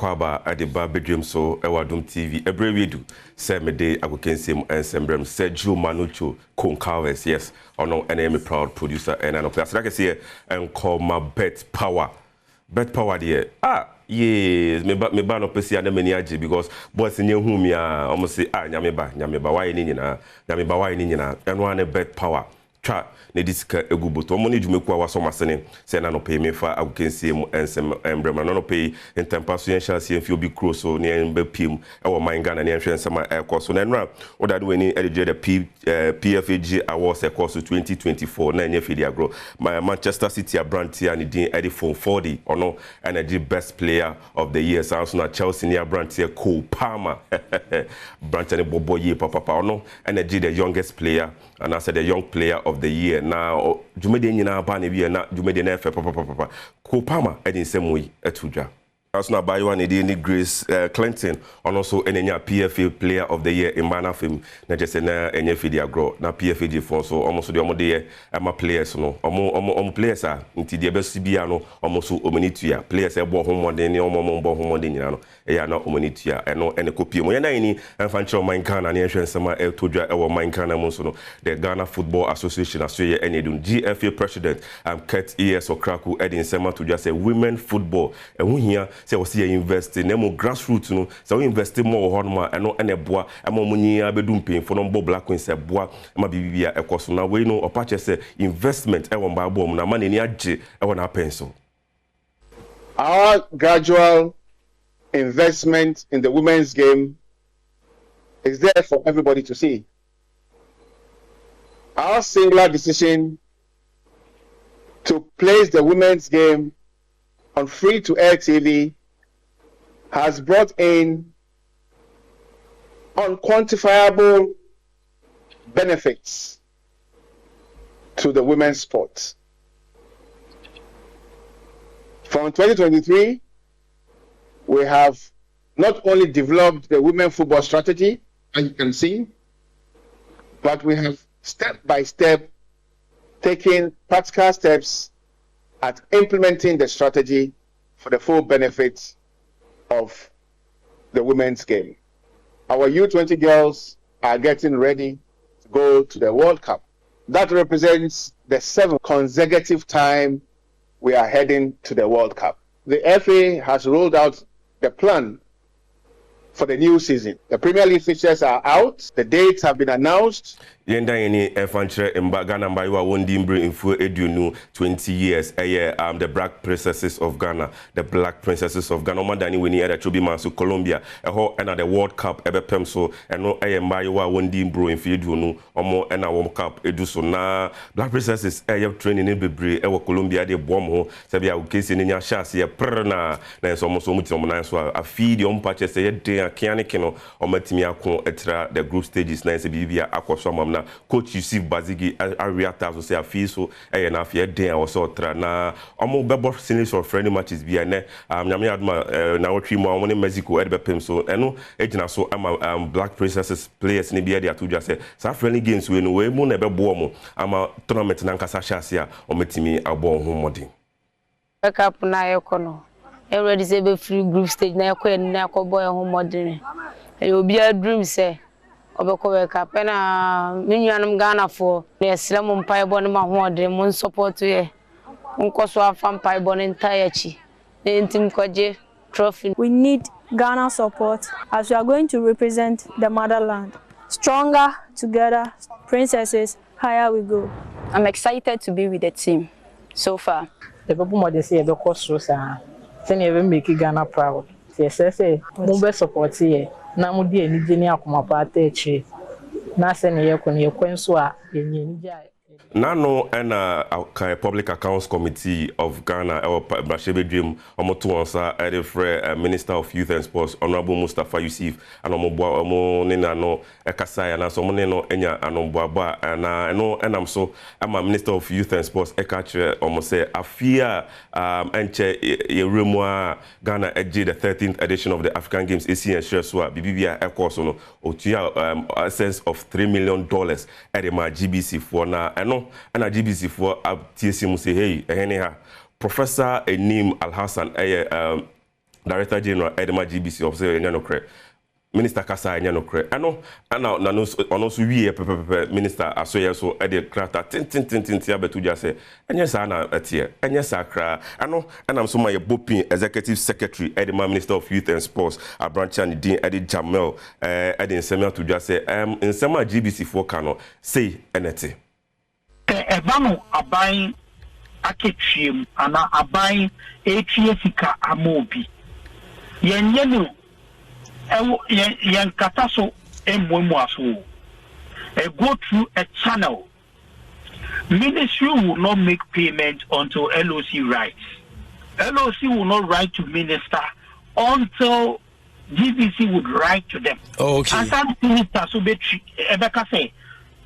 akwaba adeba Badwam so Adom TV every we do say me day agokensem ensembrem Sergio Manucho Concalves yes ono and I'm a proud producer and an opera like I say and call my bet power there yes me ba no pesi ana mani age because boys nye hu me almost say nyame ba why ni nyina nyame ba why ni nyina eno an bet power twa ne disika eguboto mo ne dwumeku awaso masene se na no pay me fa agokensie mu ensem embrema no pay intempaso yen chance yen fi obi kro so ne embe pim e wo mangana ne hwe nsema ekoso na enra odade weni edje the PFAG awards ekoso 2024 na enye fidi agro Manchester City brand and din edi 440 ono energy best player of the year so na Chelsea near brand here Cole Palmer brand ne boboye papa ono energy the youngest player and I said the young player of the year now jumede nyina ba na bi na jumede na efe papa Cole Palmer edin semwe etudwa Asuna Badwam ni Grace Clinton and also enenya PFA player of the year in Mana film na just na enye fidi agro na PFAG for so almost the omode ama players no omo players a nti de be sibia no almost omanitua players e bo homode ni omo bo homode nyina no e ya na omanitua eno ene kopie mo ye na ni emfanche man Ghana na ehwe nsema e todwa e wo man Ghana mo so no the Ghana Football Association aso ye enedun GFA president Kurt ES Okraku edin nsema todwa say women football e hu hia say we see invest in them grassroots no so we invest more honma eno eneboa ema munyi abedum pin for no black queen se boa ema bibia ekoso na we no opache say investment e won Badwam na man ni age e won happen so our gradual investment in the women's game is there for everybody to see. Our singular decision to place the women's game on free-to-air TV has brought in unquantifiable benefits to the women's sport. From 2023, we have not only developed the women football strategy, as you can see, but we have step by step taken practical steps at implementing the strategy for the full benefit of the women's game. Our U20 girls are getting ready to go to the World Cup. That represents the 7th consecutive time we are heading to the World Cup. The FA has rolled out the plan for the new season. The Premier League fixtures are out. The dates have been announced. Yenda yeni efantre Ghana mbaiwa wondimbre info edunu 20 years the Black Princesses of Ghana, the Black Princesses of Ghana madani weni era chobi manso Colombia eho ena the World Cup ebepem so eno mbaiwa wondimbre info edunu omo ena World Cup eduso na Black Princesses training ni bebre ewo Colombia de bom ho sebia ukesi ni nya chance ye prna na so mo so muti mo na so afidi ompache se ye den akiane kino omatimi akon etra the group stages na se bibia akoso na coach Yusuf Bazigi area tazo say afi so na afi den awoso tra na omo bebo series for friendly matches bi ene nyame aduma na wotwi mo omo ne Mexico edbepem so eno ejina so ama Black Princesses players ne bi ade atodwa say sa friendly games we no we mu na bebo mo ama tournament na nkasa chance a ometimi abo ho modern cup na yekono already say be free group stage na yekoye na akobo ho modern e obi a dream say obeko cup na menuanum Ghana for na esrem mpai bo no ma ho ode mun support ye nkoso afam pai bo no entire chi na entim koje trophy. We need Ghana support as we are going to represent the motherland. Stronger together, princesses, higher we go. I'm excited to be with the team so far. The people more they say the cost so say even make Ghana proud. Say move support here. Na mu di enije ni akoma pa atechi na se ne yekon yekwenso a yenye enije Nano and Public Accounts Committee of Ghana, our Brashebe Dream, Omotuansa, Edifre, Minister of Youth and Sports, Honorable Mustafa Yusuf, and Omo Nina no Ekasai, and Somoneno Enya and Ombaba, and I'm so I'm a Minister of Youth and Sports, Ekache, Omose, Afia, Enche, Yerumwa, Ghana, Edge, the 13th edition of the African Games, AC and Sherswa, BBBA, Ekosono, Otia, a sense of $3 million at my GBC for now, and GBC for TSC say hey Professor Enim Al Hassan Director General Edema GBC of say enyanokre Minister Kasa enyanokre ano ana na no ono so wie pepepe minister asoye so e de krata tintintintin abetu ja say enye sa na etie enye sa kra ano anam so my bopin executive secretary Edema Minister of Youth and Sports Abrancha and Dean Eddie Jamel Eddie Nsema to just say Nsema GBC for kano say enete ebano aban aketwiem ana aban etwie sika amobi yenye no yen kata so emwemu aso go through a channel. Ministry will not make payment until LOC writes. LOC will not write to minister until GBC would write to them. Okay. And some minister so Ebeka say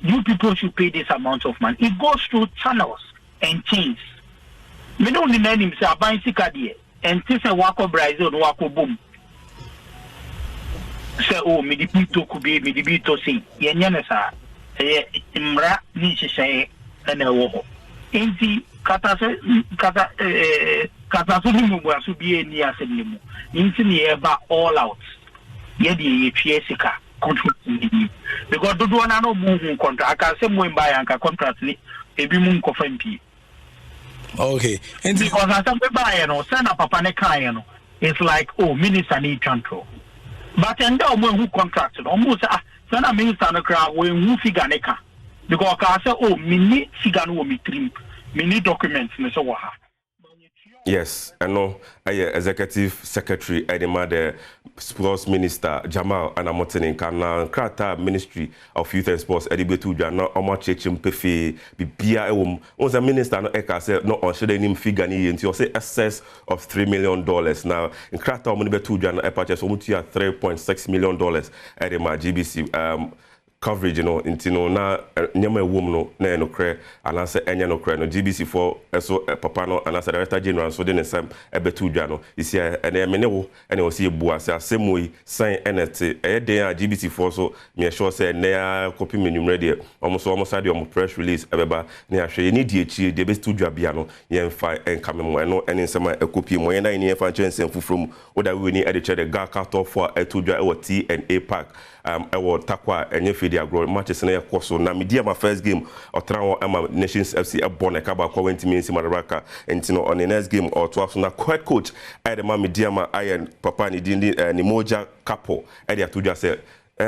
you people should pay this amount of money. It goes through channels and chains. Me don't need him say aban sika die and say wako Brazil no wako boom. Say oh me di bito kubi me di bito say yenye na sa imra ni hyehyɛ na wo ho. Enti kata so ni mu aso bi eni asem ni mu. Enti ne eba all out. Ye di yetwe sika contract ni. Because do na no mu contract aka say mo mba yanka contract ni ebi mu nkofa mpi. Okay. And because as some people, send a papa ne kind, it's like, oh, minister need control. But and now when who contracted, almost send a minister no crowd when who figure neka. Because I say, oh, mini figure no me trim, mini documents, me so what. Yes, I know. Executive Secretary Edema, the Sports Minister Jamal Anamotene Kana Krata Ministry of Youth and Sports Edibetu Jana Oma Chechim Pefe Bibia was a minister no eka say no on should any figure ni into say excess of $3 million now in Krata Omnibetu Jana e purchase omutia $3.6 million Edema GBC coverage, you know, into na nyama woman no na no cre and answer enya no cre no GBC for so papa no and answer director general so den sem ebetu dwa no isi ene me ne wo ene o si ebu ase asemoi sign enete e den a GBC for so me sure say na copy menu ready almost side your press release ebeba na ahwe ni die chi de betu dwa bia no yen fa enkame mo eno ene nsema copy mo yen na ni fa chensen fufrom oda we ni e de che de ga cut off for etu dwa e wo T&A Park ewo takwa enye fidi agro matches na yakoso na media my first game otran ama Nations FC ebone ka ba kwa 20 minutes madaraka entino on the next game or 12 na coach edema media ma iron papa ni dindi ni moja couple e dia tudwa say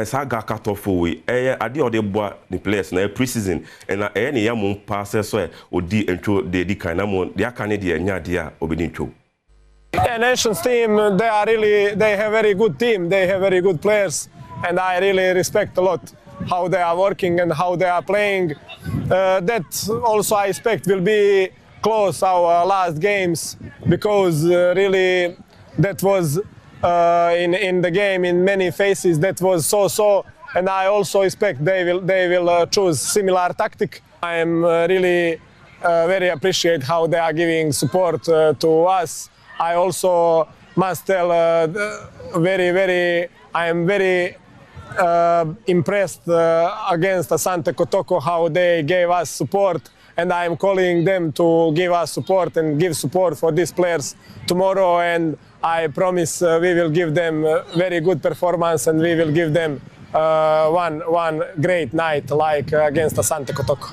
saga cut off we ade ode boa the players na pre-season na ni ya mo pass so odi entro de di kan na mo dia kan de nya dia obedi ntwo. The Nations team, they have very good team, they have very good players. And I really respect a lot how they are working and how they are playing. That also I expect will be close our last games because really that was in the game in many phases that was so. And I also expect they will choose similar tactic. I am really very appreciate how they are giving support to us. I also must tell I am very impressed against Asante Kotoko how they gave us support, and I am calling them to give us support and give support for these players tomorrow, and I promise we will give them very good performance and we will give them one great night like against Asante Kotoko.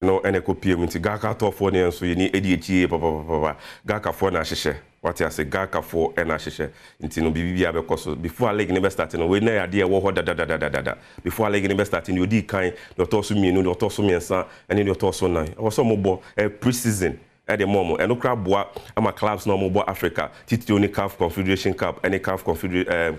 No ene kopie mu nti gaka tofo ne nso ye ni ediechie papa gaka fo na hyehye what I say gaka fo e na hyehye nti no bibia be koso before league ne be start no we na ade e wo ho da before league ne be start no odi kan do to so mienu do to so miensa ene do to so nan wo so mo bo pre-season at the moment and no crab boa ama clubs no mo bo Africa titi oni CAF Confederation Cup any CAF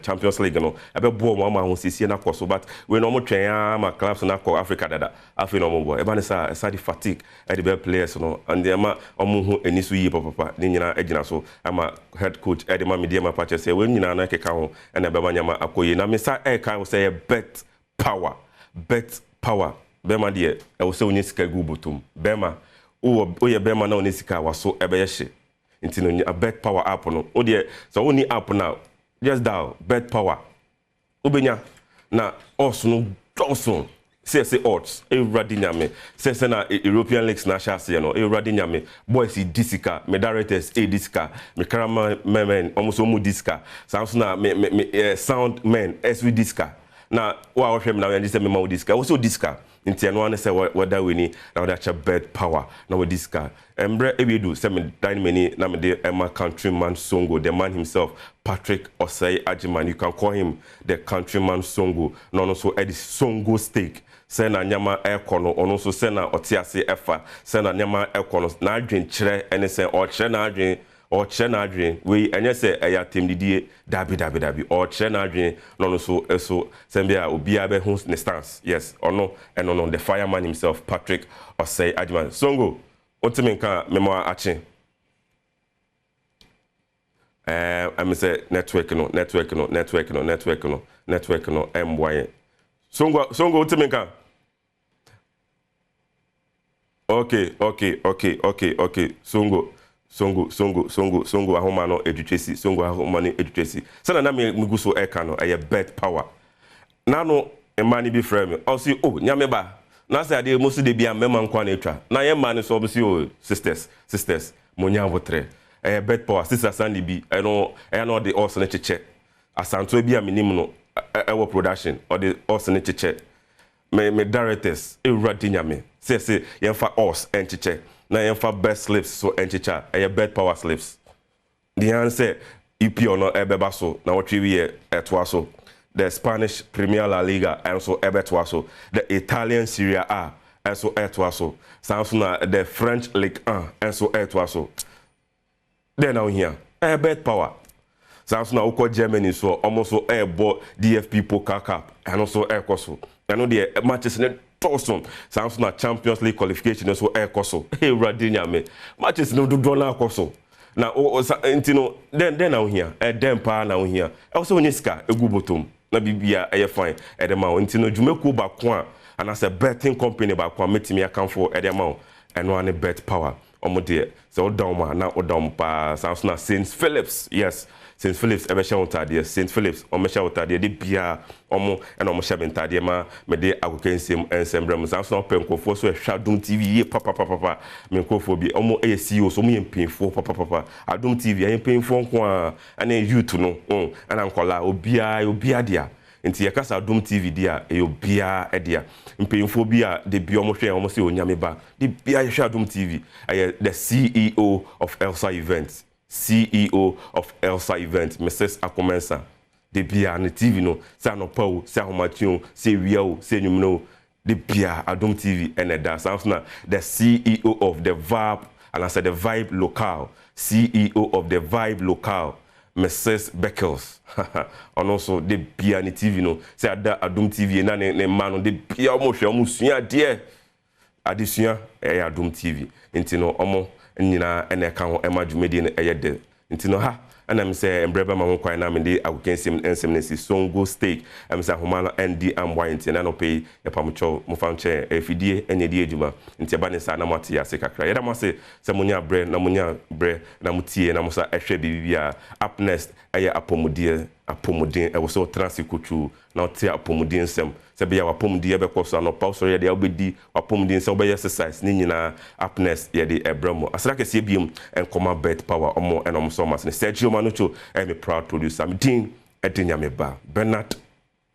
Champions League no ebe bo mo ama ho sisi na koso but we no mo twen ama clubs na ko Africa dada afi no mo bo eba ne sa the fatigue at the best players no and the ama omo ho enisu yi papa ni nyina agina so ama head coach Edema media ma patch say we nyina na keka ho na be manyama akoyi na me sa e kan say bet power bema de e wo say onye sika gu botum bema o ye bema na onisika waso ebeyehye nti no a bet power app no o de so oni app now just dial bet power obenya na oso no johnson say odds everybody nyame say na European leagues na sha say no everybody nyame boys disika me directors disika me cameraman men almost omu disika samso na me sound men sv disika na wa hwem na we say me ma disika wo so disika nti eno ane say wada weni na wada cha bed power na we disika embre ebedu say me dine many na me de Emma countryman Songo, the man himself Patrick Osei Ajiman. You can call him the countryman Songo. No so Eddie Songo steak. Say na nyama ekono ono so say na otiase efa. Say na nyama ekono na adwen kire ene say o kire na adwen we enye say eya temdidie dabi o kire na adwen no so eso say bia obi abe hu ne stance. Yes ono and ono the fireman himself Patrick Osei Ajiman. Songo otimenka memo ache. I'm say network no MY. Songo utimeka. Okay. Songo ahoma no educesi. Songo ahoma no educesi. Sana na me guso eka no eye bet power. Na no emani bi frame. Also nyame ba. Na say ade most de bia mema nkwa na etwa. Na ye man so obisi o sisters monya votre. Bet power sister Sandy B I know the also ne cheche asanto bi a minim no ewo production or the also ne cheche me directors ewradi nyame say yemfa us en cheche na yemfa best slaves so en checha bet power slaves the answer EPO no ebeba so na what we etwa so the Spanish Premier La Liga and so ebetwa so the Italian Serie A and so etwa so na the French Ligue 1 and so etwa so. Then now here, bet power. Sounds now called Germany, so almost so bought DFP Poker Cup, and also Koso. I know the matches in the Towson. Sounds now Champions League qualification, so Koso. Hey, Radinia me. Matches no do dollar Koso. Now, then now here, then pa now here. Also, Niska, a gubotum. Na bibia a fine at the mount. Intino Jumeku Bakwan, and as a betting company Bakwan, meeting me account for at the amount, and one bet power. Omo dear so Odom na Odom pa sounds na Saint Phillips. Yes, Saint Phillips ebe sha ontade Saint Phillips omo sha ontade de bia omo and omo sha bentade ma me de agokensem ensembrem sounds na penkofo so Adom TV ye papa me nkofo bi omo CEO so mo yempinfo papa Adom TV yempinfo nko a na youth no ana nkola obia dia nti yakasa Adom TV dia eyobia edia mpemfo bia de bia omo hwe omo se onyame ba de bia hwe Adom TV the CEO of Elsa Events Mrs. Akomensa de bia na TV no sa no pawo sa homatio se wiao se nyumno de bia Adom TV eneda sounds na the CEO of the Vibe and I said the Vibe Local CEO of the Vibe Local Mrs. Beckles and also the bia ni TV no say ada Adom TV na ne man de bia omo hwe omo sua de adesua Adom TV nti no omo nyina ene ka ho emadwumedi ne de nti no ha ana me say embreba ma ho kwan na me de agokensem ensem ne si Songo steak say homa no ND amwa nti na no pay e pamcho mo fanche efidie enye di adwuma nti ba ne sa na mate ase kakra yeda mo se munya bre na mutie na mo sa ehwe bibia up next apomodien e so transikutu na ote apomodien sem se bia apomodien be koso no pause ye de obedi apomodien se obey exercise ni nyina up next ye de ebramo asra kese biem enkoma bet power omo enom so mas ne Sergio Manucho me proud producer me din edinya me ba Bernard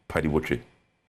Padiwotre.